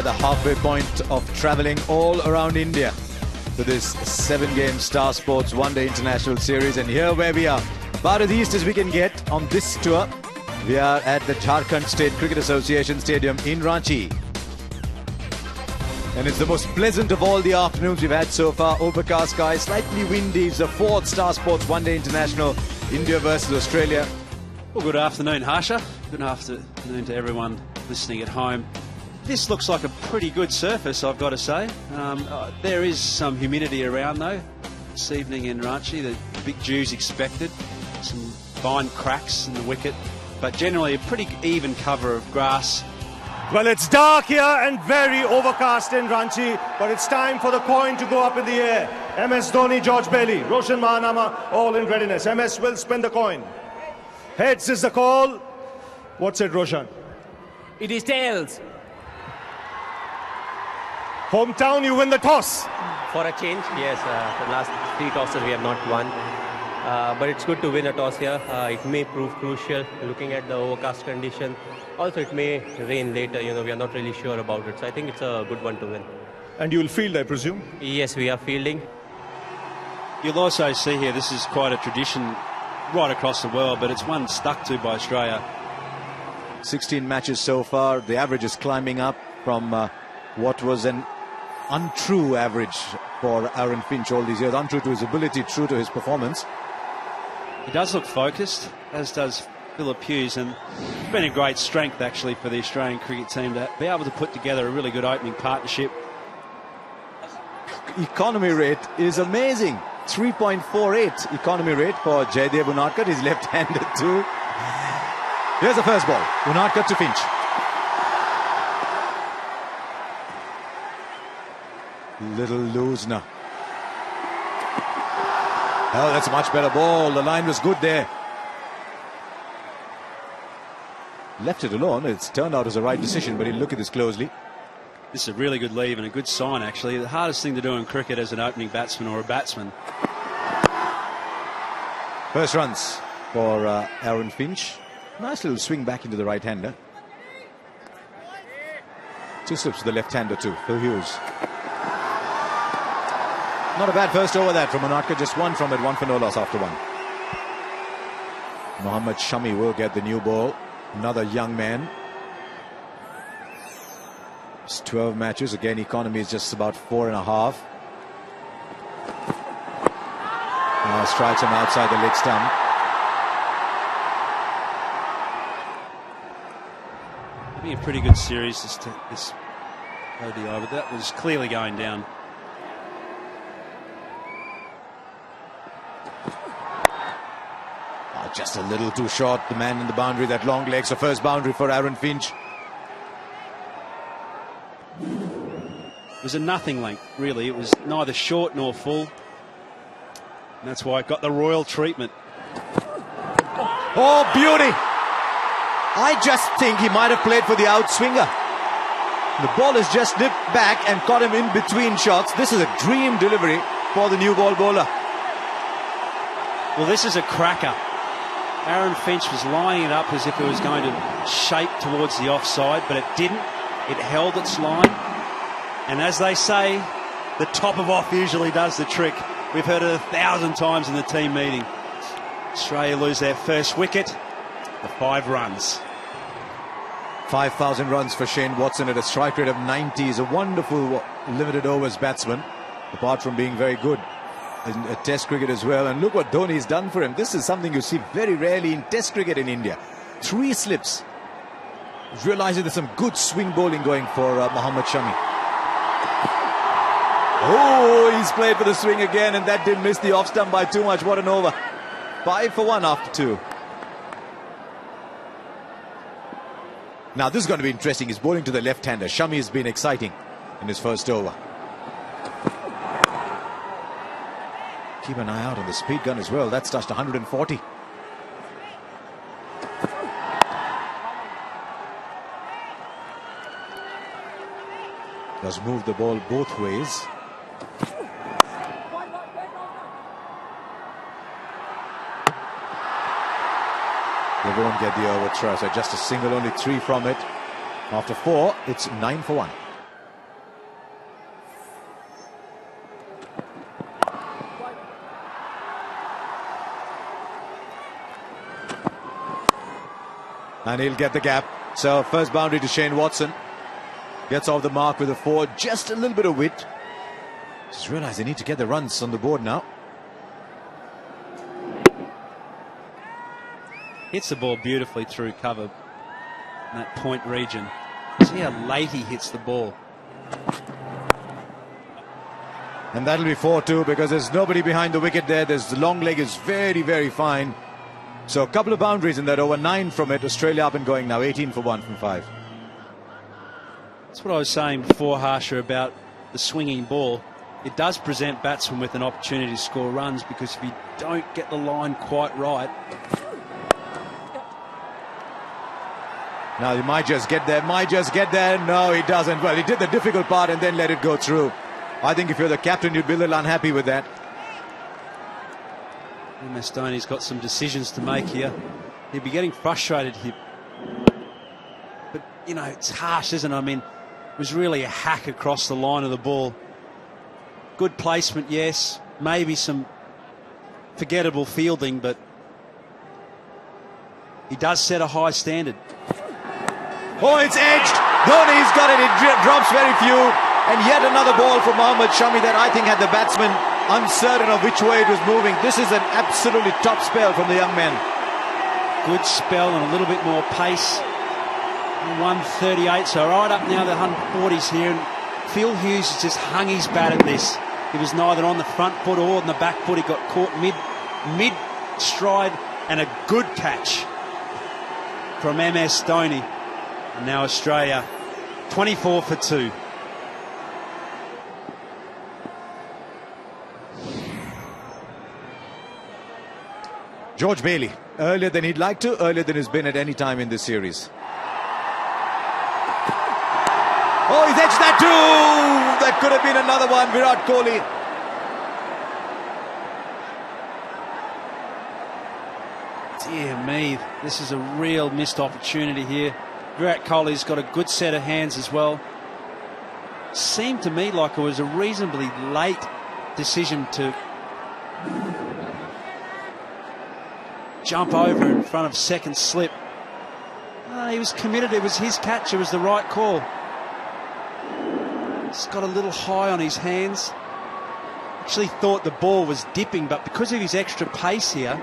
the halfway point of travelling all around India to this 7-game Star Sports One-Day International Series. And here where we are, about as east as we can get on this tour, we are at the Jharkhand State Cricket Association Stadium in Ranchi. And it's the most pleasant of all the afternoons we've had so far. Overcast skies, slightly windy. It's the 4th Star Sports One-Day International, India versus Australia. Well, good afternoon, Harsha. Good afternoon to everyone listening at home. This looks like a pretty good surface, I've got to say. There is some humidity around, though, this evening in Ranchi. The big dew's expected. Some fine cracks in the wicket. But generally a pretty even cover of grass. Well, it's dark here and very overcast in Ranchi, but it's time for the coin to go up in the air. MS Dhoni, George Bailey, Roshan Mahanama, all in readiness. MS will spin the coin. Heads is the call. What's it, Roshan? It is tails. Hometown, you win the toss. For a change, yes. The last 3 tosses we have not won. But it's good to win a toss here. It may prove crucial looking at the overcast condition. Also, it may rain later. We are not really sure about it. So I think it's a good one to win. And you will field, I presume? Yes, we are fielding. You'll also see here, this is quite a tradition right across the world, but it's one stuck to by Australia. 16 matches so far. The average is climbing up from what was an untrue average for Aaron Finch all these years. Untrue to his ability, true to his performance. He does look focused, as does Phillip Hughes, and it's been a great strength actually for the Australian cricket team to be able to put together a really good opening partnership. Economy rate is amazing. 3.48 economy rate for Jaydev Unadkat. He's left-handed too. Here's the first ball. Unadkat to Finch. Little loose now. Oh, that's a much better ball. The line was good there. Left it alone. It's turned out as a right decision, but he'll look at this closely. This is a really good leave and a good sign, actually. The hardest thing to do in cricket as an opening batsman or a batsman. First runs for Aaron Finch. Nice little swing back into the right-hander. 2 slips to the left-hander too, Phil Hughes. Not a bad first over that from Unadkat. Just 1 from it, 1 for no loss after 1. Mohammad Shami will get the new ball. Another young man. It's 12 matches. Again, economy is just about 4.5. Strikes him outside the leg stump. It'll be a pretty good series, this ODI, but that was clearly going down. Just a little too short. The man in the boundary, that long leg. So first boundary for Aaron Finch. It was a nothing length, really. It was neither short nor full. And that's why it got the royal treatment. Oh, beauty! I just think he might have played for the outswinger. The ball has just nipped back and caught him in between shots. This is a dream delivery for the new ball bowler. Well, this is a cracker. Aaron Finch was lining it up as if it was going to shape towards the offside, but it didn't. It held its line. And as they say, the top of off usually does the trick. We've heard it 1,000 times in the team meeting. Australia lose their first wicket for 5 runs. 5,000 runs for Shane Watson at a strike rate of 90. He's a wonderful limited overs batsman, apart from being very good in Test cricket as well. And look what Dhoni's done for him. This is something you see very rarely in Test cricket in India. 3 slips. Realizing there's some good swing bowling going for Mohammad Shami. Oh, he's played for the swing again, and that didn't miss the off stump by too much. What an over. 5 for 1 after 2. Now this is going to be interesting. He's bowling to the left-hander. Shami has been exciting in his first over. Keep an eye out on the speed gun as well. That's touched 140. Does move the ball both ways. They won't get the overthrow. So just a single, only 3 from it. After 4, it's 9 for 1. And he'll get the gap. So first boundary to Shane Watson. Gets off the mark with a 4. Just a little bit of wit. Just realised they need to get the runs on the board now. Hits the ball beautifully through cover in that point region. See how late he hits the ball. And that'll be 4-2 because there's nobody behind the wicket there. The long leg is very, very fine. So a couple of boundaries in that over. 9 from it. Australia up and going now. 18 for 1 from 5. That's what I was saying before, Harsha, about the swinging ball. It does present batsmen with an opportunity to score runs, because if you don't get the line quite right. Now he might just get there. No, he doesn't. Well, he did the difficult part and then let it go through. I think if you're the captain, you'd be a little unhappy with that. MS Dhoni's got some decisions to make here. He'd be getting frustrated here. But, you know, it's harsh, isn't it? I mean, it was really a hack across the line of the ball. Good placement, yes. Maybe some forgettable fielding, but he does set a high standard. Oh, it's edged. Dhoni's got it. It drops very few. And yet another ball from Mohammad Shami that I think had the batsman uncertain of which way it was moving. This is an absolutely top spell from the young man. Good spell and a little bit more pace. 138, so right up now the 140s here. And Phil Hughes has just hung his bat at this. He was neither on the front foot or on the back foot. He got caught mid stride, and a good catch from MS Dhoni. And now Australia 24 for 2. George Bailey, earlier than he'd like to, earlier than he's been at any time in this series. Oh, he's edged that too! That could have been another one, Virat Kohli. Dear me, this is a real missed opportunity here. Virat Kohli's got a good set of hands as well. Seemed to me like it was a reasonably late decision to jump over in front of second slip. He was committed. It was his catch. It was the right call. He's got a little high on his hands. Actually thought the ball was dipping, but because of his extra pace here,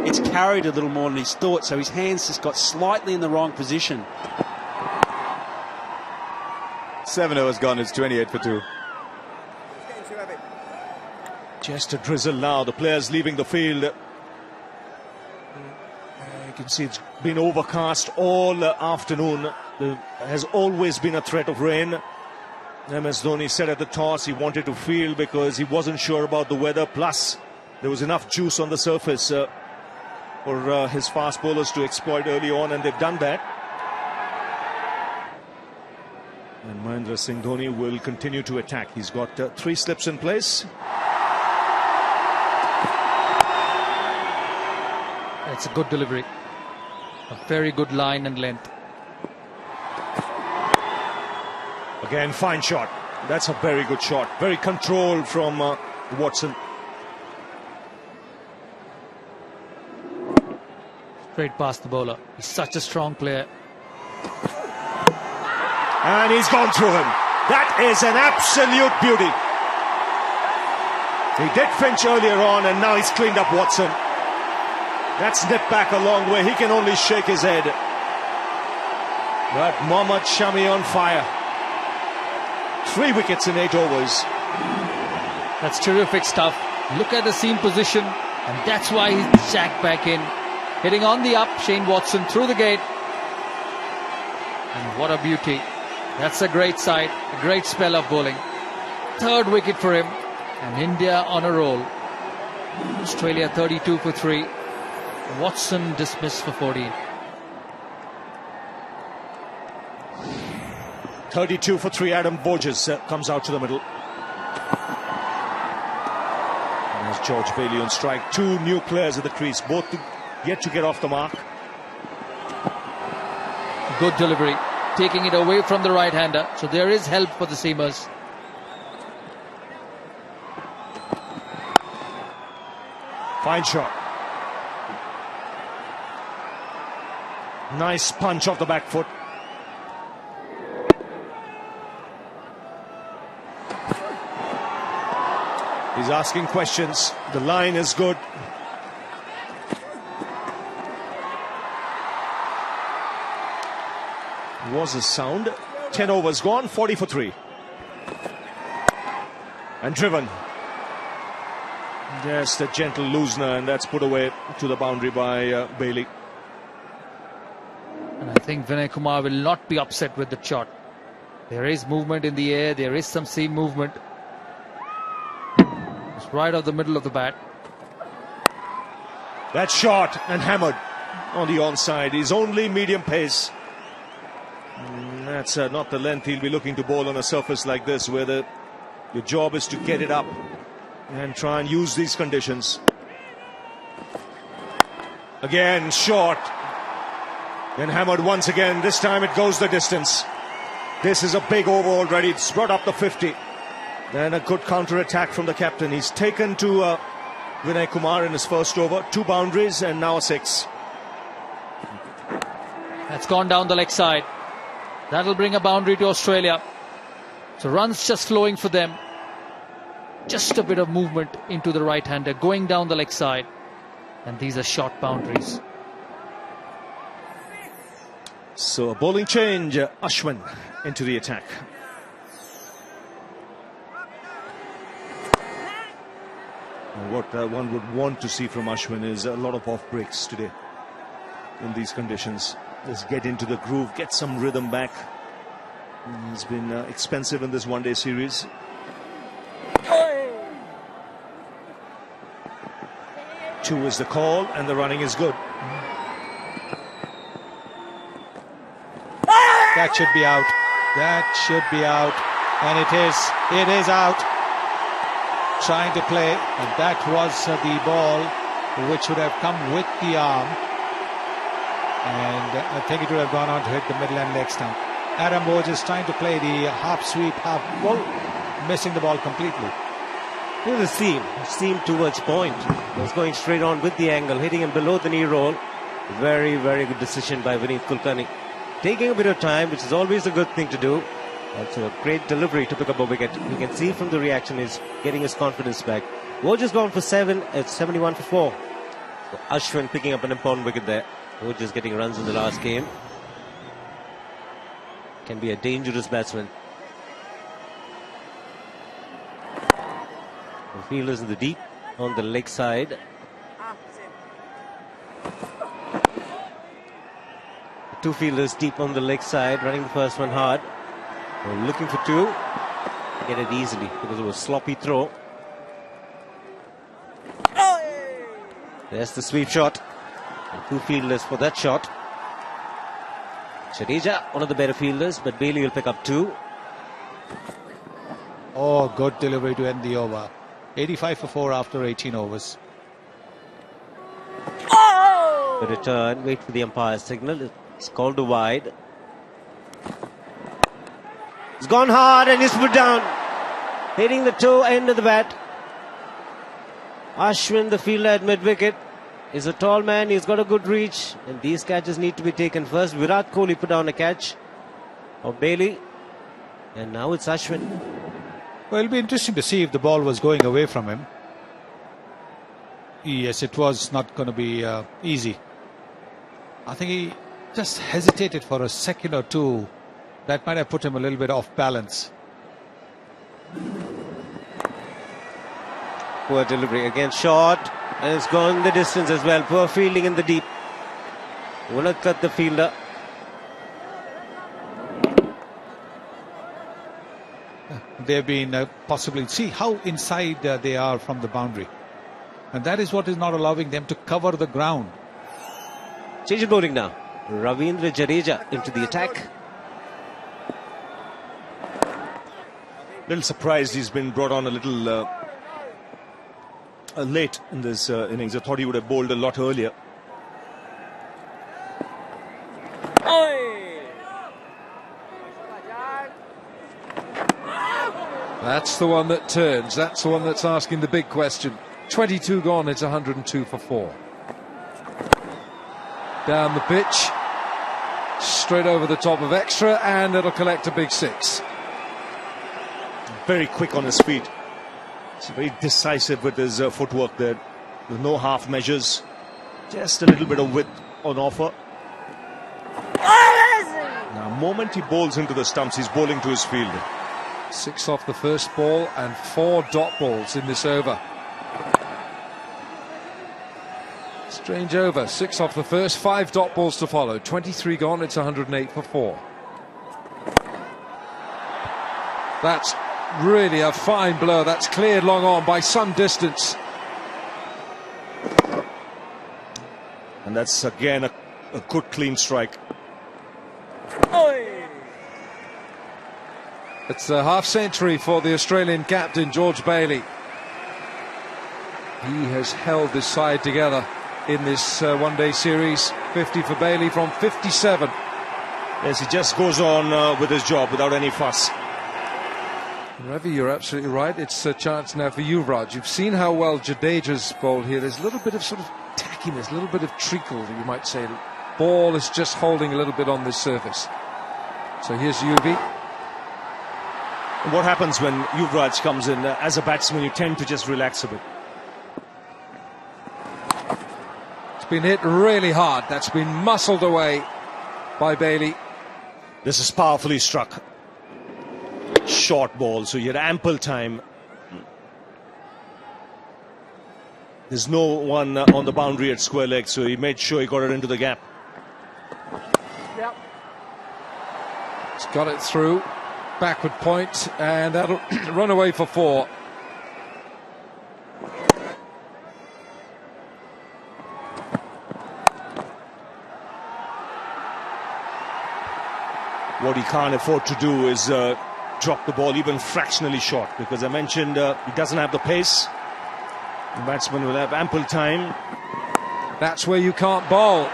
it's carried a little more than he thought, so his hands just got slightly in the wrong position. 7 overs gone. It's 28 for 2. Just a drizzle now. The players leaving the field. You can see it's been overcast all afternoon. There has always been a threat of rain. MS Dhoni said at the toss he wanted to field because he wasn't sure about the weather. Plus, there was enough juice on the surface for his fast bowlers to exploit early on, and they've done that. And Mahendra Singh Dhoni will continue to attack. He's got 3 slips in place. It's a good delivery. A very good line and length. Again, fine shot. That's a very good shot. Very controlled from Watson. Straight past the bowler. He's such a strong player. And he's gone through him. That is an absolute beauty. He did Finch earlier on, and now he's cleaned up Watson. That's nipped back a long way. He can only shake his head. But Mohammad Shami on fire. 3 wickets in 8 overs. That's terrific stuff. Look at the seam position, and that's why he's jacked back in. Hitting on the up, Shane Watson through the gate. And what a beauty. That's a great sight, a great spell of bowling. 3rd wicket for him, and India on a roll. Australia 32 for 3. Watson dismissed for 14. 32 for 3. Adam Borges comes out to the middle. And there's George Bailey on strike. 2 new players at the crease, both yet to get off the mark. Good delivery, taking it away from the right-hander. So there is help for the seamers. Fine shot. Nice punch off the back foot. He's asking questions. The line is good. Was a sound. 10 overs gone, 40 for 3. And driven. Just a gentle loosener, and that's put away to the boundary by Bailey. And I think Vinay Kumar will not be upset with the shot. There is movement in the air, there is some seam movement. It's right off the middle of the bat. That shot and hammered on the onside. His only medium pace. That's not the length he'll be looking to bowl on a surface like this, where your job is to get it up and try and use these conditions. Again, short. Then hammered once again. This time it goes the distance. This is a big over already. It's brought up the 50. And a good counter-attack from the captain. He's taken to Vinay Kumar in his first over. 2 boundaries and now a 6. That's gone down the leg side. That'll bring a boundary to Australia. So runs just flowing for them. Just a bit of movement into the right-hander, going down the leg side. And these are short boundaries. So a bowling change. Ashwin into the attack. And what one would want to see from Ashwin is a lot of off breaks today in these conditions. Just get into the groove, get some rhythm back. He's been expensive in this one-day series. Two is the call, and the running is good. That should be out. That should be out. And it is. It is out. Trying to play. And that was the ball which would have come with the arm. And I think it would have gone on to hit the middle and leg stump. Adam Bose is trying to play the half sweep, half pull, missing the ball completely. Here's the seam towards point. He was going straight on with the angle, hitting him below the knee roll. Very, very good decision by Vineet Kulkarni. Taking a bit of time, which is always a good thing to do. Also a great delivery to pick up a wicket. You can see from the reaction he's getting his confidence back. Woj has gone for 7. It's 71 for 4. So Ashwin picking up an important wicket there. Woj is getting runs in the last game. Can be a dangerous batsman. The fielders in the deep on the leg side. Two fielders deep on the leg side, running the first one hard. We're looking for 2. Get it easily because it was a sloppy throw. There's the sweep shot. And 2 fielders for that shot. Jadeja, one of the better fielders, but Bailey will pick up 2. Oh, good delivery to end the over. 85 for 4 after 18 overs. The return, wait for the umpire's signal. It's called to wide. It's gone hard and it's put down. Hitting the toe end of the bat. Ashwin, the fielder at mid-wicket, is a tall man. He's got a good reach. And these catches need to be taken first. Virat Kohli put down a catch of Bailey. And now it's Ashwin. Well, it'll be interesting to see if the ball was going away from him. Yes, it was not going to be easy. I think he just hesitated for a second or two. That might have put him a little bit off balance. Poor delivery again, short, and it's gone the distance as well. Poor fielding in the deep. Will not cut the fielder. They've been possibly, see how inside they are from the boundary. And that is what is not allowing them to cover the ground. Change of bowling now. Ravindra Jadeja into the attack. Little surprised he's been brought on a little late in this innings. I thought he would have bowled a lot earlier. That's the one that turns. That's the one that's asking the big question. 22 gone, it's 102 for 4. Down the pitch. straight over the top of extra, and it'll collect a big 6. Very quick on his feet. It's very decisive with his footwork there. There's no half measures. Just a little bit of width on offer. Now, the moment he bowls into the stumps, he's bowling to his field. 6 off the first ball and 4 dot balls in this over. Strange over. 6 off the first, 5 dot balls to follow. 23 gone, it's 108 for 4. That's really a fine blow. That's cleared long on by some distance. And that's again a good clean strike. It's a half century for the Australian captain, George Bailey. He has held this side together in this one-day series. 50 for Bailey from 57. Yes, he just goes on with his job without any fuss. Ravi, you're absolutely right. It's a chance now for Yuvraj. You've seen how well Jadeja's bowled here. There's a little bit of sort of tackiness, a little bit of treacle, you might say. Ball is just holding a little bit on this surface. So here's Yuvi. What happens when Yuvraj comes in as a batsman? You tend to just relax a bit. It's been hit really hard. That's been muscled away by Bailey. This is powerfully struck. Short ball, so you had ample time. There's no one on the boundary at square leg, so he made sure he got it into the gap. Yep. He's got it through. Backward point, and that'll run away for 4. What he can't afford to do is drop the ball even fractionally short, because I mentioned he doesn't have the pace. The batsman will have ample time. That's where you can't bowl.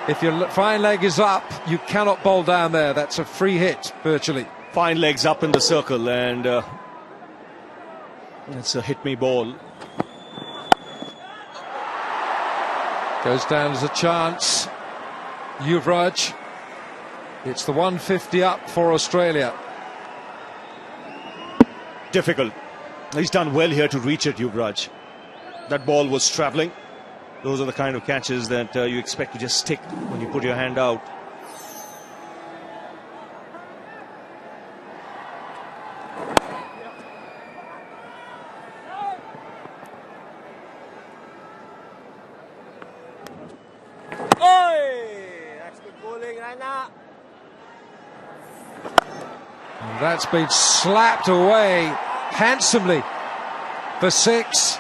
If your fine leg is up, you cannot bowl down there. That's a free hit, virtually. Fine legs up in the circle, and it's a hit me ball. Goes down as a chance. Yuvraj. It's the 150 up for Australia. Difficult. He's done well here to reach it, Yuvraj. That ball was travelling. Those are the kind of catches that you expect to just stick when you put your hand out. That's good bowling right now. And that's been slapped away handsomely for 6.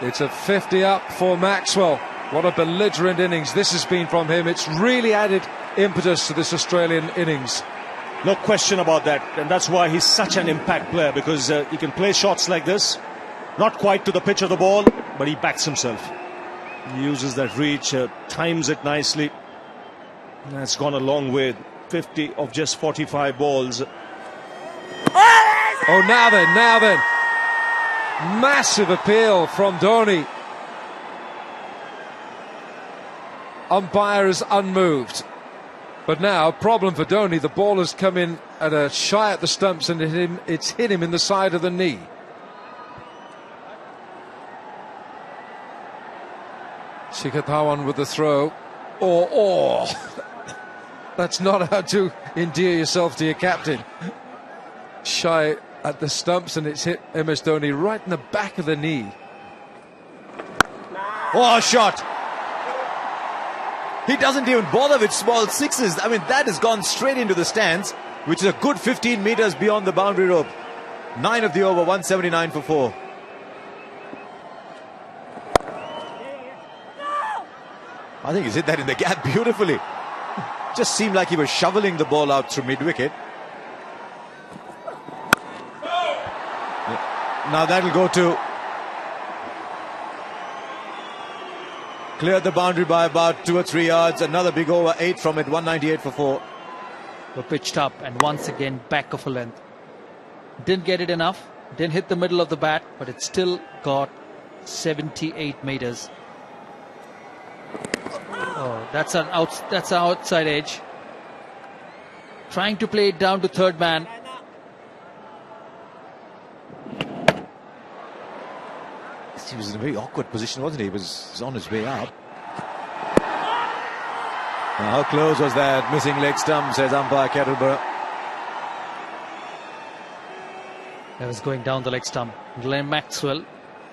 It's a 50 up for Maxwell. What a belligerent innings this has been from him. It's really added impetus to this Australian innings. No question about that, and that's why he's such an impact player, because he can play shots like this, not quite to the pitch of the ball, but he backs himself. He uses that reach, times it nicely. That's gone a long way. 50 of just 45 balls. Oh, now then. Massive appeal from Dhoni. Umpire is unmoved. But now, problem for Dhoni. The ball has come in at a shy at the stumps, and it's hit him in the side of the knee. Shikhar Dhawan with the throw. That's not how to endear yourself to your captain. Shy at the stumps, and it's hit MS Dhoni right in the back of the knee. Oh, a shot! He doesn't even bother with small sixes. I mean, that has gone straight into the stands, which is a good 15 metres beyond the boundary rope. 9 of the over, 179 for 4. I think he's hit that in the gap beautifully. Just seemed like he was shoveling the ball out through mid-wicket. Now that'll go to... Cleared the boundary by about 2 or 3 yards. Another big over, 8 from it, 198 for 4. Were pitched up and once again back of a length. Didn't get it enough. Didn't hit the middle of the bat, but it still got 78 metres. Oh, That's an outside edge. Trying to play it down to third man. He was in a very awkward position, wasn't he? He was on his way up. Now, how close was that? Missing leg stump, says umpire Kettleborough. That was going down the leg stump. Glenn Maxwell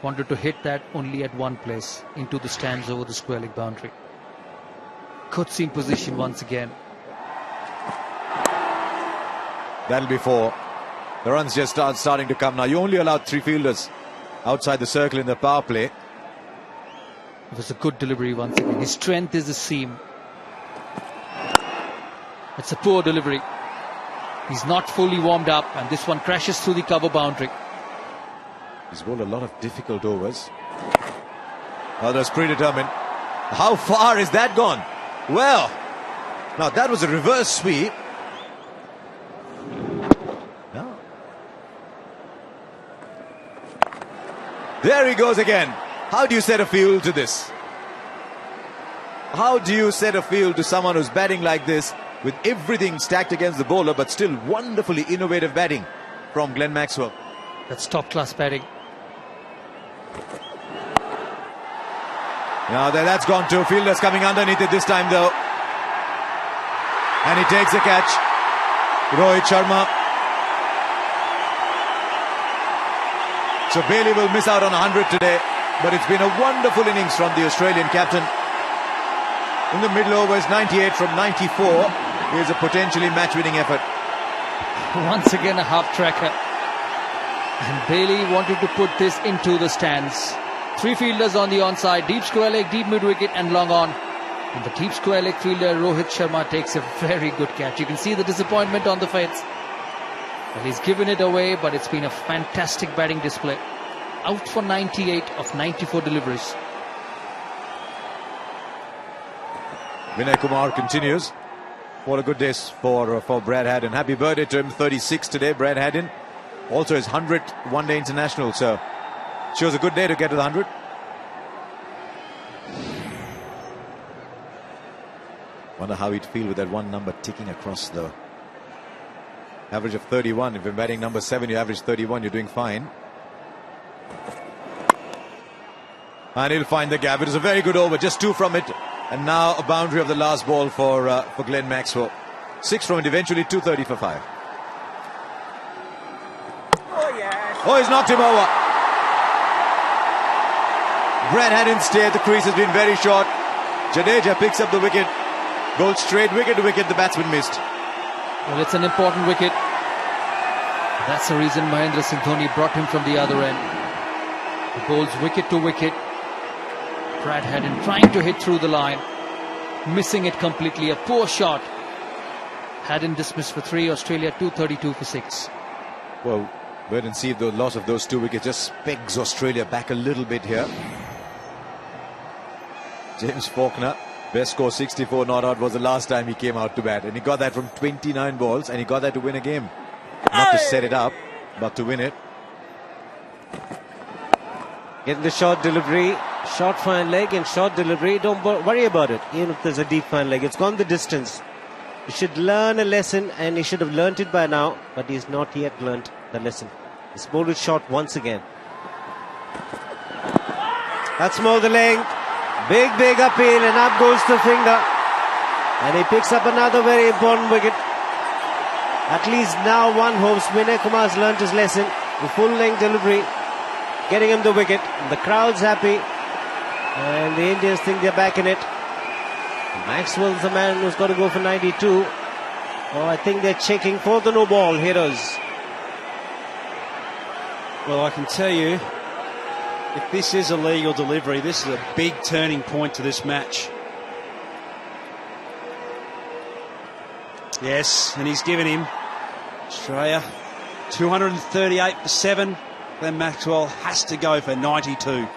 wanted to hit that only at one place, into the stands over the square leg boundary. Coaching position once again. That'll be 4. The runs just starting to come now. You only allowed 3 fielders outside the circle in the power play. It was a good delivery once again. His strength is the seam. It's a poor delivery. He's not fully warmed up, and this one crashes through the cover boundary. He's bowled a lot of difficult overs. Oh, that's predetermined. How far is that gone? Well, now that was a reverse sweep. No. There he goes again. How do you set a field to this? How do you set a field to someone who's batting like this, with everything stacked against the bowler, but still wonderfully innovative batting from Glenn Maxwell? That's top-class batting. Now that's gone to fielders coming underneath it this time though. And he takes a catch. Rohit Sharma. So Bailey will miss out on 100 today, but it's been a wonderful innings from the Australian captain. In the middle overs, 98 from 94. Here's a potentially match-winning effort. Once again a half-tracker. And Bailey wanted to put this into the stands. 3 fielders on the onside, deep square leg, deep mid-wicket and long on. And the deep square leg fielder Rohit Sharma takes a very good catch. You can see the disappointment on the face. Well, he's given it away, but it's been a fantastic batting display. Out for 98 of 94 deliveries. Vinay Kumar continues. What a good day for Brad Haddin. Happy birthday to him, 36 today, Brad Haddin. Also his 100th one-day international, so shows a good day to get to the 100. Wonder how he'd feel with that one number ticking across the average of 31. If you're batting number 7, you average 31, you're doing fine. And he'll find the gap. It was a very good over, just 2 from it. And now a boundary of the last ball for Glenn Maxwell. 6 from it, eventually 230 for 5. Oh, yes. Oh, he's knocked him over. Brad Haddin's stay at the crease has been very short. Jadeja picks up the wicket. Goes straight wicket to wicket. The batsman missed. Well, it's an important wicket. That's the reason Mahendra Singh Dhoni brought him from the other end. He bowls wicket to wicket. Brad Haddin trying to hit through the line, missing it completely. A poor shot. Haddin dismissed for 3. Australia 232 for 6. Well, wait and see if the loss of those 2 wickets just pegs Australia back a little bit here. James Faulkner, best score 64 not out, was the last time he came out to bat, and he got that from 29 balls, and he got that to win a game. Not to set it up, but to win it. Getting the short delivery, short fine leg and short delivery. Don't worry about it, even if there's a deep fine leg. It's gone the distance. He should learn a lesson, and he should have learnt it by now, but he's not yet learnt the lesson. He's bowled it short once again. That's more the length. Big appeal, and up goes the finger. And he picks up another very important wicket. At least now one hopes Vinay Kumar's learnt his lesson. The full length delivery, getting him the wicket. The crowd's happy, and the Indians think they're back in it. Maxwell's the man who's got to go for 92. Oh, I think they're checking for the no ball hitters. Well, I can tell you, if this is a legal delivery, this is a big turning point to this match. Yes, and he's given him Australia 238 for 7. Glenn Maxwell has to go for 92.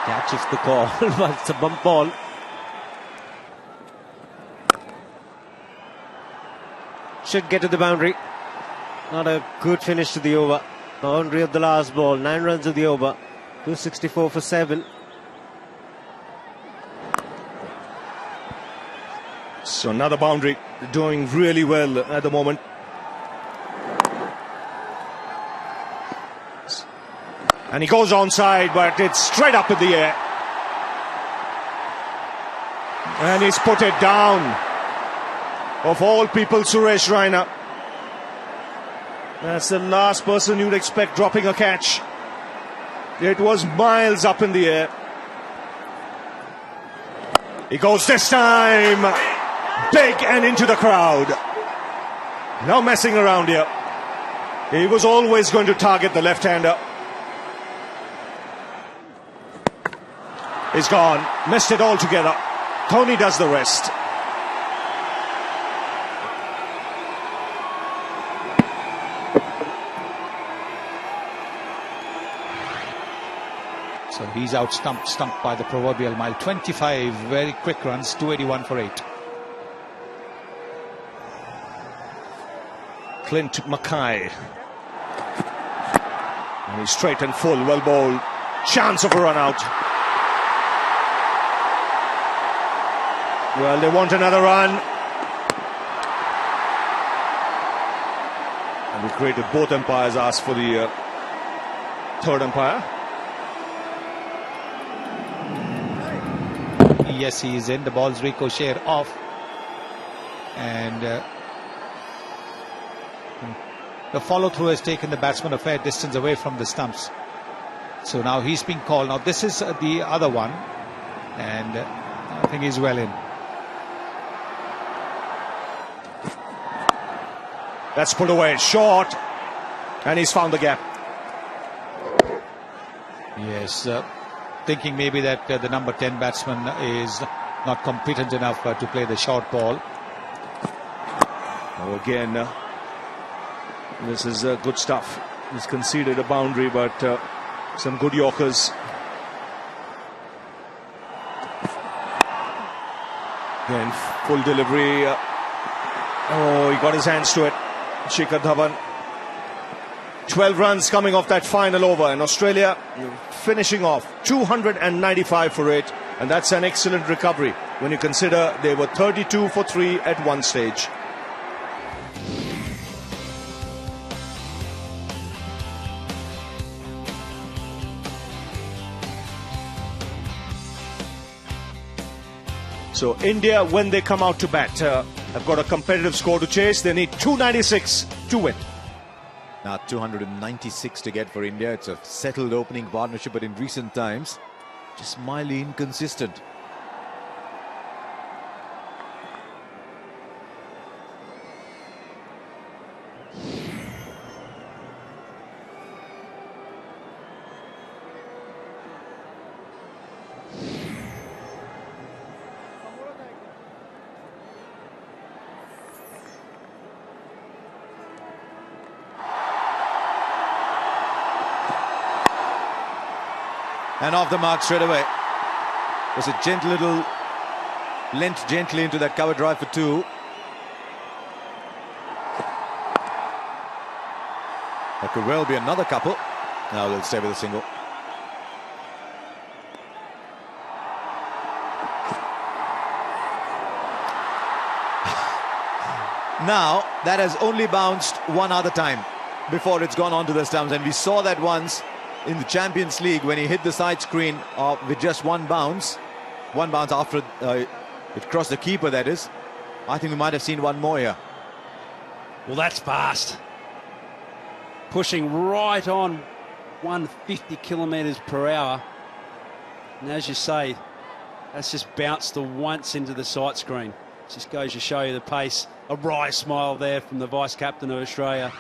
Catches the call, but it's a bump ball. Should get to the boundary. Not a good finish to the over. Boundary of the last ball. 9 runs of the over. 264 for 7. So another boundary. Doing really well at the moment. And he goes onside, but it's straight up in the air. And he's put it down. Of all people, Suresh Raina. That's the last person you'd expect dropping a catch. It was miles up in the air. He goes this time. Big and into the crowd. No messing around here. He was always going to target the left-hander. He's gone. Missed it altogether. Dhoni does the rest. So he's out stumped by the proverbial mile. 25 very quick runs, 281 for 8. Clint Mackay. And he's straight and full, well bowled. Chance of a run out. Well, they want another run. And we created both umpires asked for the third umpire. Yes, he is in. The ball's ricocheted off. And the follow-through has taken the batsman a fair distance away from the stumps. So now he's being called. Now this is the other one. And I think he's well in. That's put away short. And he's found the gap. Yes, thinking maybe that the number 10 batsman is not competent enough to play the short ball. Oh, again, this is good stuff. He's conceded a boundary, but some good Yorkers. Again, full delivery. Oh, he got his hands to it. Shikhar Dhawan. 12 runs coming off that final over, and Australia finishing off 295 for 8, and that's an excellent recovery when you consider they were 32 for 3 at one stage. So India, when they come out to bat, have got a competitive score to chase. They need 296 to win. Now 296 to get for India. It's a settled opening partnership, but in recent times, just mildly inconsistent. And off the mark straight away. Was a gentle little lent gently into that cover drive for 2. That could well be another couple. Now they'll stay with a single. Now that has only bounced one other time before it's gone on to the stumps, and we saw that once in the Champions League when he hit the side screen with just one bounce after it crossed the keeper, that is. I think we might have seen one more here. Well, that's fast. Pushing right on 150 kilometres per hour. And as you say, that's just bounced the once into the sight screen. Just goes to show you the pace. A wry smile there from the vice-captain of Australia.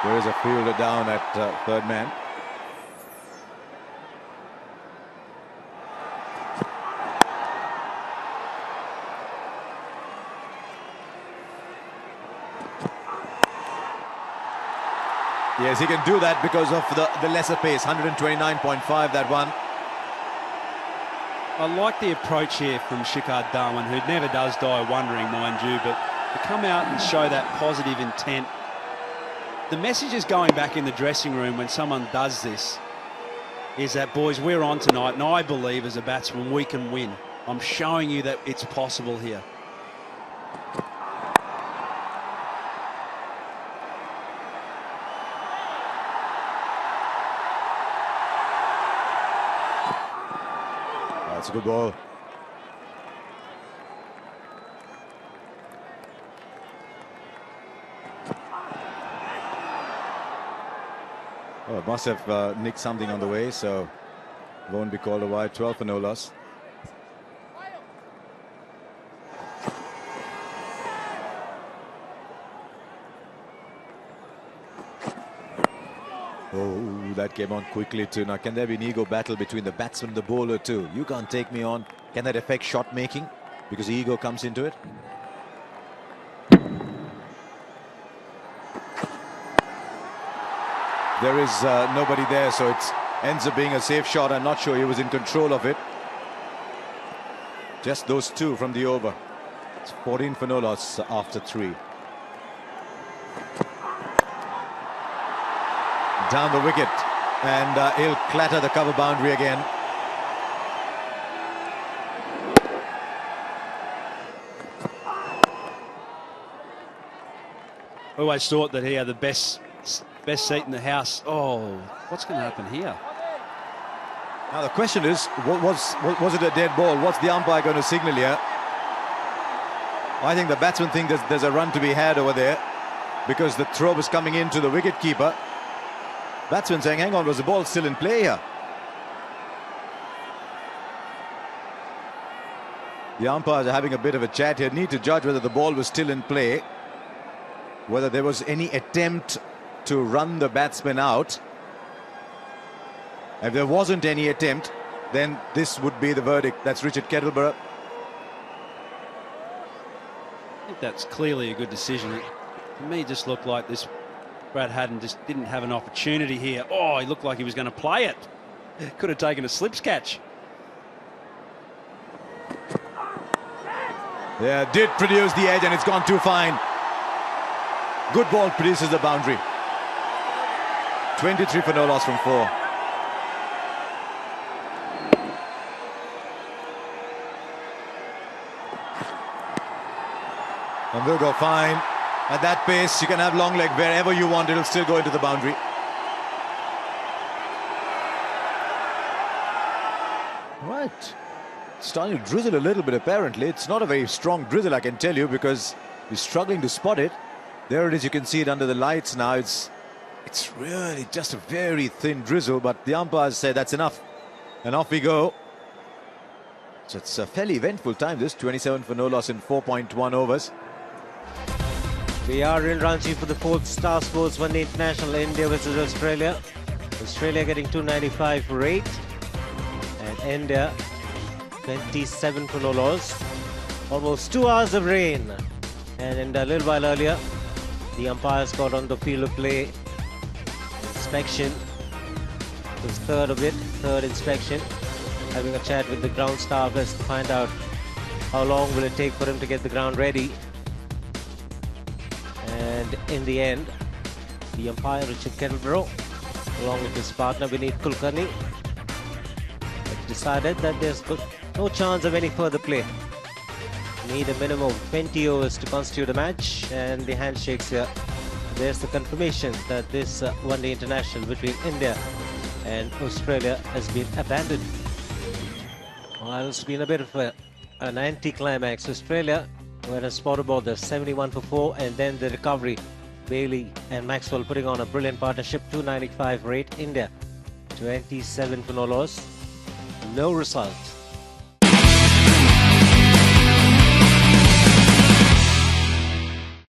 There is a fielder down at third man. Yes, he can do that because of the lesser pace. 129.5, that one. I like the approach here from Shikhar Dhawan, who never does die wondering, mind you, but to come out and show that positive intent. The message is going back in the dressing room when someone does this is that, boys, we're on tonight, and I believe as a batsman we can win. I'm showing you that it's possible here. That's a good ball. Oh, must have nicked something on the way, so won't be called a wide. 12 for no loss. Oh, that came on quickly too. Now, can there be an ego battle between the batsman and the bowler too? You can't take me on. Can that affect shot making because the ego comes into it? There is nobody there, so it ends up being a safe shot. I'm not sure he was in control of it. Just those two from the over. It's 14 for no loss after 3. Down the wicket, and he'll clatter the cover boundary again. Always thought that he had the best seat in the house. Oh, what's going to happen here? Now the question is, was it a dead ball? What's the umpire going to signal here? I think the batsman thinks there's a run to be had over there because the throw was coming into the wicket keeper. Batsman saying, hang on, was the ball still in play here? The umpires are having a bit of a chat here. Need to judge whether the ball was still in play, whether there was any attempt to run the batsman out. If there wasn't any attempt, then this would be the verdict. That's Richard Kettleborough. I think that's clearly a good decision. It, to me, just looked like this Brad Haddin just didn't have an opportunity here. Oh, he looked like he was going to play it. Could have taken a slips catch. Yeah, did produce the edge, and it's gone too fine. Good ball produces the boundary. 23 for no loss from 4. And will go fine. At that pace, you can have long leg wherever you want. It'll still go into the boundary. Right. Starting to drizzle a little bit, apparently. It's not a very strong drizzle, I can tell you, because he's struggling to spot it. There it is. You can see it under the lights now. It's really just a very thin drizzle, but the umpires say that's enough. And off we go. So it's a fairly eventful time, this. 27 for no loss in 4.1 overs. We are in Ranchi for the 4th Star Sports One Day International. India versus Australia. Australia getting 295 rate, and India 27 for no loss. Almost 2 hours of rain, and a little while earlier the umpires got on the field of play inspection. It was third inspection, having a chat with the ground staff as to find out how long will it take for him to get the ground ready. And in the end, the umpire Richard Kettleborough, along with his partner Vineet Kulkarni, decided that there's no chance of any further play. Need a minimum of 20 overs to constitute a match, and the handshakes here. There's the confirmation that this one-day international between India and Australia has been abandoned. Well, it's been a bit of an anti-climax. Australia were a spot about the 71 for 4, and then the recovery. Bailey and Maxwell putting on a brilliant partnership. 295 rate. India 27 for no loss. No result.